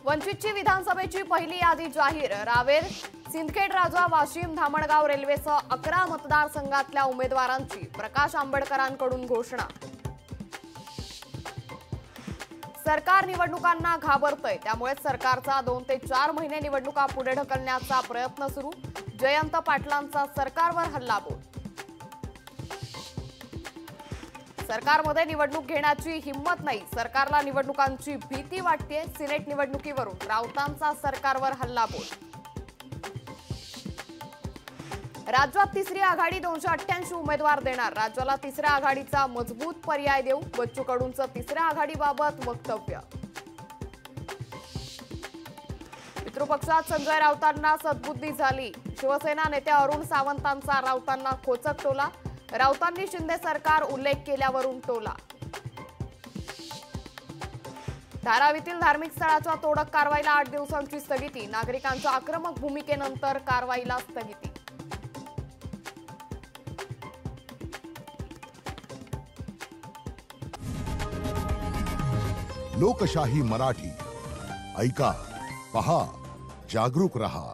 वंचितची विधानसभेची पहिली यादी जाहीर। रावेर, सिंदखेड राजा, वाशिम, धामणगाव रेल्वेसह 11 मतदारसंघातल्या उमेदवारांची प्रकाश आंबेडकरांकडून घोषणा। सरकार निवडणुकांना घाबरतंय, त्यामुळे सरकारचा 2 ते 4 महिने निवडणुका पुढे ढकलण्याचा प्रयत्न सुरू। जयंत पाटलांचा सरकारवर हल्लाबोल। सरकारमध्ये निवडणूक घेण्याची हिम्मत नाही, सरकारला निवडणुकांची भीती वाटते। सिनेट निवडणुकीवरून राऊतांचा सरकारवर हल्लाबोल। राज्यात तिसरी आघाडी 288 उमेदवार देणार, राज्याला तिसऱ्या आघाडीचा मजबूत पर्याय देऊ। बच्चू कडूंचं तिसऱ्या आघाडीबाबत वक्तव्य। पितृपक्षात संजय राऊतांना सद्बुद्धी झाली, शिवसेना नेत्या अरुण सावंतांचा राऊतांना खोचक टोला। राऊतांनी शिंदे सरकार उल्लेख केल्यावरून टोला। धारावीतील धार्मिक स्थळाच्या तोडक कारवाईला 8 दिवसांची स्थगिती, नागरिकांच्या आक्रमक भूमिकेनंतर कारवाईला स्थगिती। लोकशाही मराठी ऐका, पहा, जागरूक रहा।